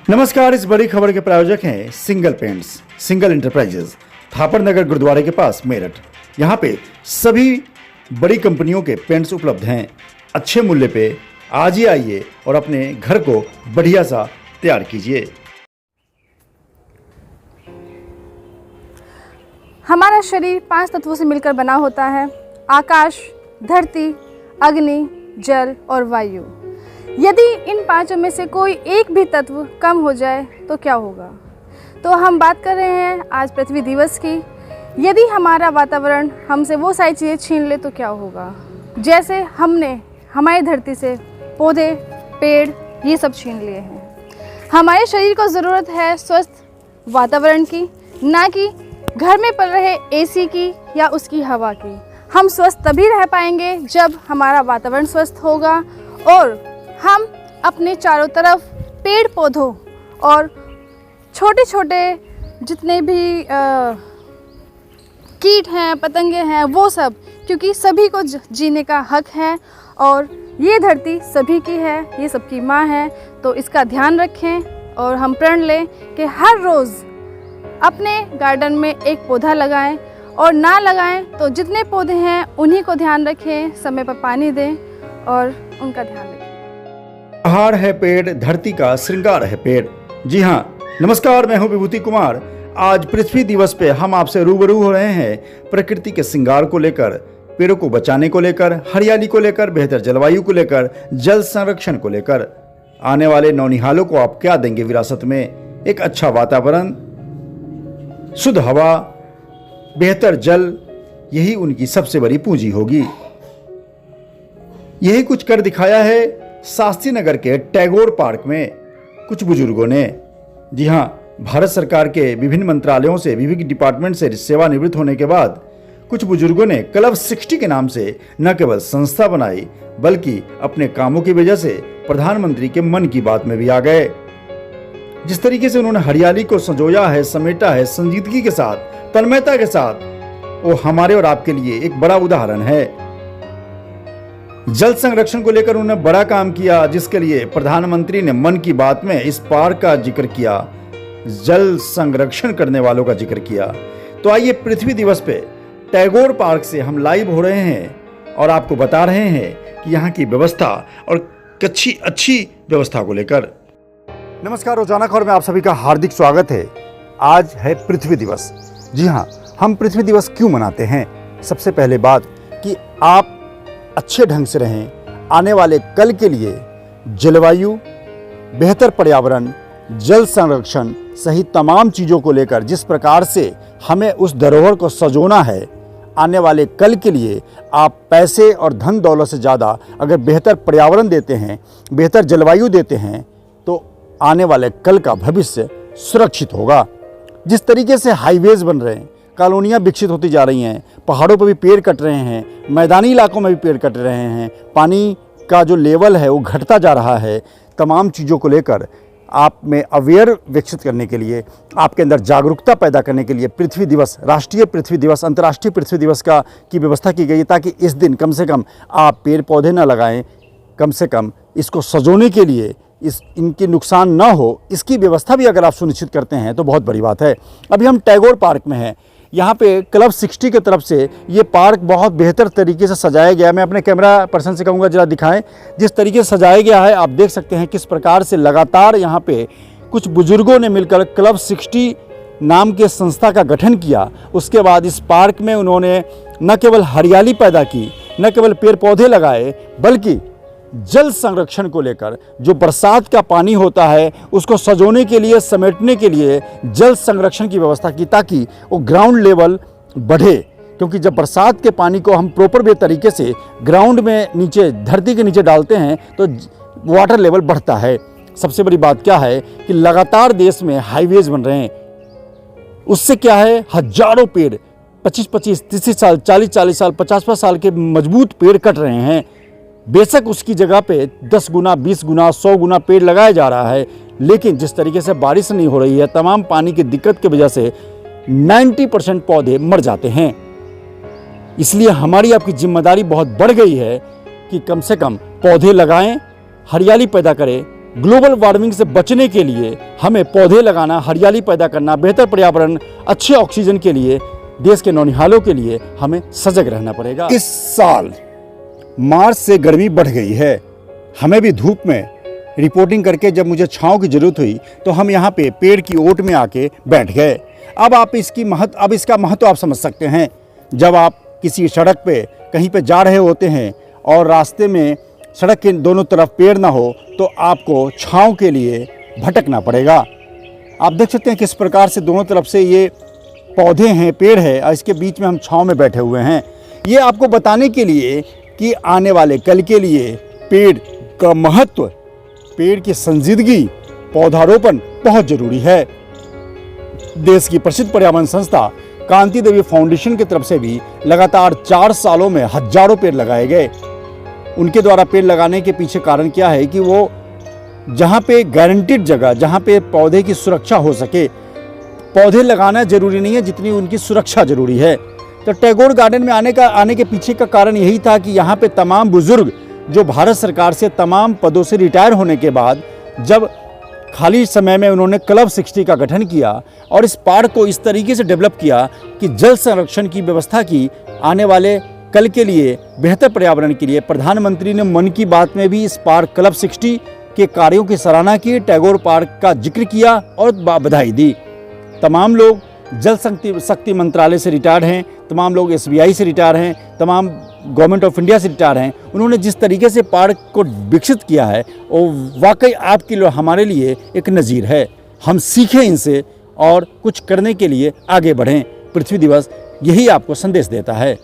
नमस्कार। इस बड़ी खबर के प्रायोजक हैं सिंगल पेंट्स, सिंगल एंटरप्राइजेज, थापर नगर गुरुद्वारे के पास मेरठ। यहाँ पे सभी बड़ी कंपनियों के पेंट्स उपलब्ध हैं अच्छे मूल्य पे। आज ही आइए और अपने घर को बढ़िया सा तैयार कीजिए। हमारा शरीर 5 तत्वों से मिलकर बना होता है: आकाश, धरती, अग्नि, जल और वायु। यदि इन 5 में से कोई एक भी तत्व कम हो जाए तो क्या होगा? तो हम बात कर रहे हैं आज पृथ्वी दिवस की। यदि हमारा वातावरण हमसे वो सारी चीज़ें छीन ले तो क्या होगा? जैसे हमने हमारी धरती से पौधे, पेड़ ये सब छीन लिए हैं। हमारे शरीर को ज़रूरत है स्वस्थ वातावरण की, ना कि घर में पड़ रहे एसी की या उसकी हवा की। हम स्वस्थ तभी रह पाएंगे जब हमारा वातावरण स्वस्थ होगा और हम अपने चारों तरफ पेड़ पौधों और छोटे छोटे जितने भी कीट हैं, पतंगे हैं, वो सब, क्योंकि सभी को जीने का हक है और ये धरती सभी की है, ये सबकी माँ है। तो इसका ध्यान रखें और हम प्रण लें कि हर रोज़ अपने गार्डन में एक पौधा लगाएं और ना लगाएं तो जितने पौधे हैं उन्हीं को ध्यान रखें, समय पर पानी दें और उनका ध्यान रखें। पहाड़ है पेड़, धरती का श्रृंगार है पेड़। जी हाँ, नमस्कार, मैं हूँ विभूति कुमार। आज पृथ्वी दिवस पे हम आपसे रूबरू हो रहे हैं प्रकृति के श्रृंगार को लेकर, पेड़ों को बचाने को लेकर, हरियाली को लेकर, बेहतर जलवायु को लेकर, जल संरक्षण को लेकर। आने वाले नौनिहालों को आप क्या देंगे विरासत में? एक अच्छा वातावरण, शुद्ध हवा, बेहतर जल, यही उनकी सबसे बड़ी पूंजी होगी। यही कुछ कर दिखाया है शास्त्री नगर के टैगोर पार्क में कुछ बुजुर्गों ने। जी हाँ, भारत सरकार के विभिन्न मंत्रालयों से, विभिन्न डिपार्टमेंट से सेवानिवृत्त होने के बाद कुछ बुजुर्गों ने क्लब 60 के नाम से न केवल संस्था बनाई बल्कि अपने कामों की वजह से प्रधानमंत्री के मन की बात में भी आ गए। जिस तरीके से उन्होंने हरियाली को संजोया है, समेटा है, संजीदगी के साथ, तन्मयता के साथ, वो हमारे और आपके लिए एक बड़ा उदाहरण है। जल संरक्षण को लेकर उन्होंने बड़ा काम किया, जिसके लिए प्रधानमंत्री ने मन की बात में इस पार्क का जिक्र किया, जल संरक्षण करने वालों का जिक्र किया। तो आइए, पृथ्वी दिवस पे टैगोर पार्क से हम लाइव हो रहे हैं और आपको बता रहे हैं कि यहाँ की व्यवस्था और अच्छी व्यवस्था को लेकर। नमस्कार, रोजाना खबर में आप सभी का हार्दिक स्वागत है। आज है पृथ्वी दिवस। जी हाँ, हम पृथ्वी दिवस क्यों मनाते हैं? सबसे पहले बात कि आप अच्छे ढंग से रहें, आने वाले कल के लिए जलवायु, बेहतर पर्यावरण, जल संरक्षण सहित तमाम चीज़ों को लेकर जिस प्रकार से हमें उस धरोहर को सजोना है, आने वाले कल के लिए आप पैसे और धन दौलत से ज़्यादा अगर बेहतर पर्यावरण देते हैं, बेहतर जलवायु देते हैं, तो आने वाले कल का भविष्य सुरक्षित होगा। जिस तरीके से हाईवेज बन रहे हैं, कॉलोनियाँ विकसित होती जा रही हैं, पहाड़ों पर भी पेड़ कट रहे हैं, मैदानी इलाकों में भी पेड़ कट रहे हैं, पानी का जो लेवल है वो घटता जा रहा है, तमाम चीज़ों को लेकर आप में अवेयर विकसित करने के लिए, आपके अंदर जागरूकता पैदा करने के लिए पृथ्वी दिवस, राष्ट्रीय पृथ्वी दिवस, अंतर्राष्ट्रीय पृथ्वी दिवस की व्यवस्था की गई है, ताकि इस दिन कम से कम आप पेड़ पौधे न लगाएं, कम से कम इसको सजोने के लिए, इनके नुकसान ना हो, इसकी व्यवस्था भी अगर आप सुनिश्चित करते हैं तो बहुत बड़ी बात है। अभी हम टैगोर पार्क में हैं। यहाँ पे क्लब 60 की तरफ से ये पार्क बहुत बेहतर तरीके से सजाया गया है। मैं अपने कैमरा पर्सन से कहूँगा जरा दिखाएं, जिस तरीके से सजाया गया है आप देख सकते हैं किस प्रकार से लगातार यहाँ पे कुछ बुजुर्गों ने मिलकर क्लब 60 नाम के संस्था का गठन किया। उसके बाद इस पार्क में उन्होंने न केवल हरियाली पैदा की, न केवल पेड़ पौधे लगाए, बल्कि जल संरक्षण को लेकर जो बरसात का पानी होता है उसको सजोने के लिए, समेटने के लिए जल संरक्षण की व्यवस्था की, ताकि वो ग्राउंड लेवल बढ़े। क्योंकि जब बरसात के पानी को हम प्रॉपर वे तरीके से ग्राउंड में नीचे, धरती के नीचे डालते हैं तो वाटर लेवल बढ़ता है। सबसे बड़ी बात क्या है कि लगातार देश में हाईवेज बन रहे हैं, उससे क्या है, हजारों पेड़ 25-25, 30 साल, 40-40 साल, 50-50 साल के मजबूत पेड़ कट रहे हैं। बेशक उसकी जगह पे 10 गुना, 20 गुना, 100 गुना पेड़ लगाया जा रहा है, लेकिन जिस तरीके से बारिश नहीं हो रही है, तमाम पानी की दिक्कत की वजह से 90% पौधे मर जाते हैं। इसलिए हमारी आपकी जिम्मेदारी बहुत बढ़ गई है कि कम से कम पौधे लगाएं, हरियाली पैदा करें, ग्लोबल वार्मिंग से बचने के लिए हमें पौधे लगाना, हरियाली पैदा करना, बेहतर पर्यावरण, अच्छे ऑक्सीजन के लिए, देश के नौनिहालों के लिए हमें सजग रहना पड़ेगा। इस साल मार्च से गर्मी बढ़ गई है। हमें भी धूप में रिपोर्टिंग करके जब मुझे छांव की ज़रूरत हुई तो हम यहाँ पे पेड़ की ओट में आके बैठ गए। अब इसका महत्व आप समझ सकते हैं। जब आप किसी सड़क पे कहीं पे जा रहे होते हैं और रास्ते में सड़क के दोनों तरफ पेड़ ना हो तो आपको छांव के लिए भटकना पड़ेगा। आप देख सकते हैं किस प्रकार से दोनों तरफ से ये पौधे हैं, पेड़ है और इसके बीच में हम छांव में बैठे हुए हैं। ये आपको बताने के लिए कि आने वाले कल के लिए पेड़ का महत्व, पेड़ की संजीदगी, पौधारोपण बहुत जरूरी है। देश की प्रसिद्ध पर्यावरण संस्था कांति देवी फाउंडेशन की तरफ से भी लगातार 4 सालों में हजारों पेड़ लगाए गए। उनके द्वारा पेड़ लगाने के पीछे कारण क्या है कि वो जहाँ पे गारंटीड जगह, जहाँ पे पौधे की सुरक्षा हो सके, पौधे लगाना जरूरी नहीं है जितनी उनकी सुरक्षा जरूरी है। तो टैगोर गार्डन में आने के पीछे का कारण यही था कि यहाँ पे तमाम बुजुर्ग जो भारत सरकार से तमाम पदों से रिटायर होने के बाद जब खाली समय में उन्होंने क्लब 60 का गठन किया और इस पार्क को इस तरीके से डेवलप किया कि जल संरक्षण की व्यवस्था की, आने वाले कल के लिए बेहतर पर्यावरण के लिए। प्रधानमंत्री ने मन की बात में भी इस पार्क क्लब 60 के कार्यों की सराहना की, टैगोर पार्क का जिक्र किया और बधाई दी। तमाम लोग जल शक्ति मंत्रालय से रिटायर्ड हैं, तमाम लोग SBI से रिटायर हैं, तमाम गवर्नमेंट ऑफ इंडिया से रिटायर हैं। उन्होंने जिस तरीके से पार्क को विकसित किया है वो वाकई आपके लिए, हमारे लिए एक नज़ीर है। हम सीखें इनसे और कुछ करने के लिए आगे बढ़ें। पृथ्वी दिवस यही आपको संदेश देता है।